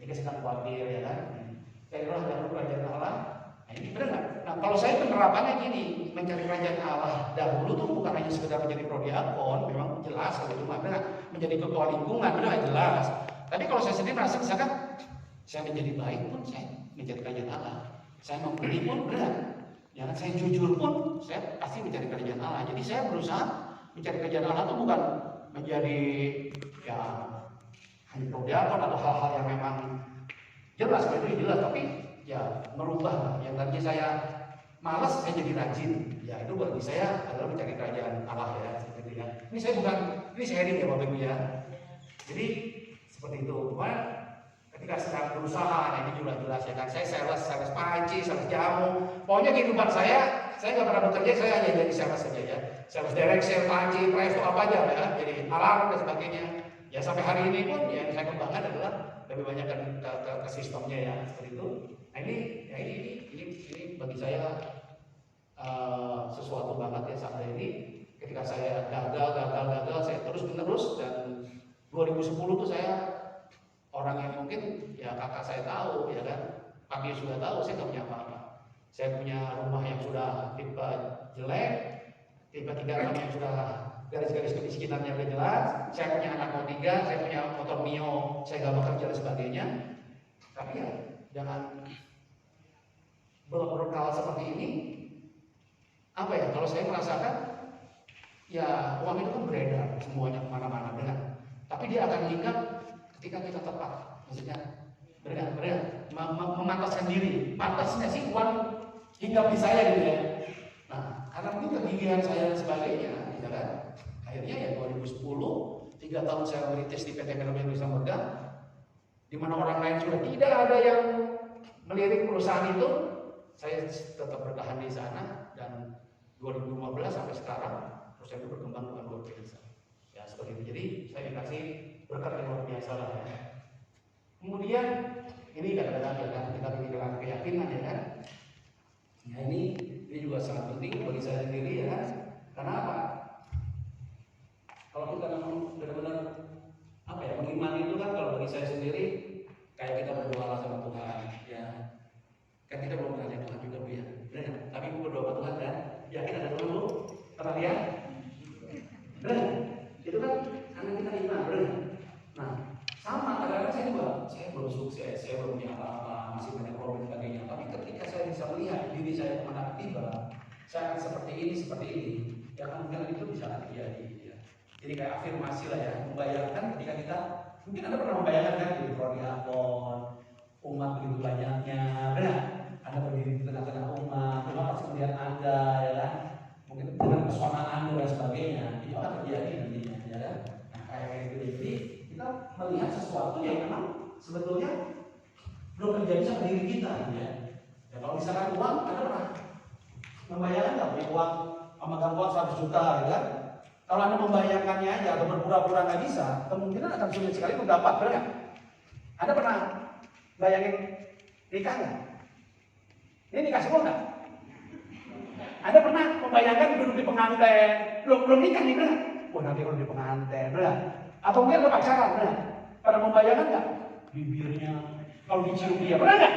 Jadi sedang khawatir ya kan. Carilah dahulu kerajaan Allah. Nah ini benar nggak? Nah kalau saya penerapannya gini, mencari kerajaan Allah dahulu tuh bukan hanya sekedar menjadi prodiakon, memang jelas kalau itu benar, menjadi ketua lingkungan benar jelas. Tapi kalau saya sendiri merasa misalkan saya menjadi baik pun saya mencari kerajaan Allah. Saya memberi pun benar. Ya kan, saya jujur pun saya pasti mencari kerajaan Allah. Jadi saya berusaha mencari kerajaan Allah itu bukan menjadi ya hanya prodiakon atau hal-hal yang memang jelas, itu jelas, tapi ya merubah. Yang tadinya saya malas saya jadi rajin. Ya itu bagi saya adalah mencari kerajaan Allah ya seperti itu ya. Ini saya bukan, ini sharing ya Bapak Ibu ya. Jadi seperti itu. Ketika sedang berusaha, nah ini juga jelas ya kan. Saya sales panci, sales jamu. Pokoknya kehidupan saya nggak pernah bekerja, saya hanya jadi sales saja ya. Sales direct, sales panci, presto apa aja ya. Jadi alarm dan sebagainya. Ya sampai hari ini pun yang saya kembangkan adalah lebih banyak ke sistemnya ya seperti itu. Nah ini bagi saya sesuatu banget ya sampai ini. Ketika saya gagal, saya terus menerus dan 2010 tuh saya orang yang mungkin ya kakak saya tahu ya kan, kami sudah tahu saya nggak punya apa-apa. Saya punya rumah yang sudah tipe jelek, tipe 3 yang sudah garis-garis kemiskinannya udah jelas. Saya punya anak mau 3, saya punya motor Mio, saya nggak bekerja dan sebagainya. Tapi ya jangan berbekal seperti ini. Apa ya? Kalau saya merasakan ya uang itu kan beredar semuanya kemana-mana benar. Tapi dia akan ingat ketika kita tepat, maksudnya benar, memantaskan diri. Pantasnya sih uang hinggap di saya gitu ya. Nah, karena mungkin kegigihan saya dan sebagainya, ya kan. Akhirnya ya 2010, 3 tahun saya merintis di PT Menomen Bisa Morgan, di mana orang lain sudah tidak ada yang melirik perusahaan itu, saya tetap bertahan di sana dan 2015 sampai sekarang perusahaan itu berkembang dengan luar biasa. Ya seperti itu. Jadi saya dikasih berkat yang luar biasa lah ya. Kemudian ini kadang-kadang ya kan kita bicara keyakinan ya kan. Ya ini juga sangat penting bagi saya sendiri ya kan. Karena apa? Kalau kita memang benar-benar apa ya mengimani itu kan kalau bagi saya sendiri kayak kita berdoa sama Tuhan ya. Kan kita belum pernah lihat Tuhan juga Bu ya. Benar? Tapi Bu berdoa sama Tuhan kan? Yakin ada Tuhan Bu? Pernah lihat? Benar? Itu kan karena kita iman, benar? Nah, sama kadang-kadang saya belum sukses, saya belum punya apa-apa, masih banyak problem dan sebagainya. Tapi ketika saya bisa melihat diri saya kemana tiba, saya akan seperti ini, ya kemungkinan itu bisa terjadi. Ya. Jadi kayak afirmasi lah ya, membayangkan ketika kita mungkin Anda pernah membayangkan kan di prodiakon, umat begitu banyaknya, benar? Anda berdiri di tengah-tengah umat pasti melihat Anda, ya kan? Mungkin dengan pesona Anda dan sebagainya, itu akan terjadi nantinya, ya kan? Nah, kayak gitu. Jadi kita melihat sesuatu yang memang sebetulnya belum terjadi sama diri kita, ya. Ya kalau misalkan uang, Anda pernah membayangkan nggak punya uang, memegang uang 100 juta, ya kan? Kalau Anda membayangkannya aja atau berpura-pura nggak bisa, kemungkinan akan sulit sekali untuk dapat, benar nggak? Anda pernah bayangin nikah nggak? Ini nikah semua nggak? Anda pernah membayangkan duduk di pengantin, belum nikah nih benar? Wah nanti kalau di pengantin, benar? Atau mungkin ada pacaran, benar? Pernah membayangkan nggak? Bibirnya kalau dicium dia, pernah nggak?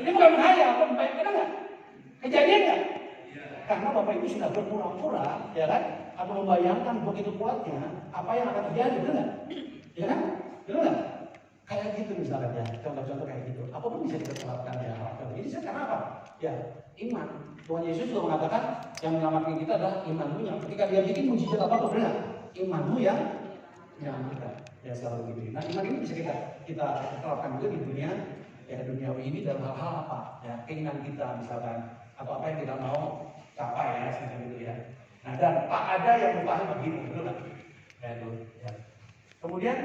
Ini bukan menghayal, benar nggak? Kejadian nggak? Karena Bapak Ibu sudah berpura-pura, ya kan? Atau membayangkan begitu kuatnya apa yang akan terjadi, benar nggak? Ya kan? Benar nggak? Kayak gitu misalnya ya, contoh-contoh kayak gitu. Apapun bisa kita terapkan ya. Jadi saya karena apa? Ya, iman. Tuhan Yesus juga mengatakan yang menyelamatkan kita adalah imanmu yang ketika dia bikin mujizat apa benar? Imanmu yang menyelamatkan. Ya selalu gitu. Nah iman ini bisa kita terapkan juga di dunia ya duniawi ini dalam hal-hal apa? Ya keinginan kita misalkan atau apa yang kita mau capai ya seperti itu ya. Nah dan tak ada yang mustahil bagimu, betul nggak? Ya itu. Ya. Kemudian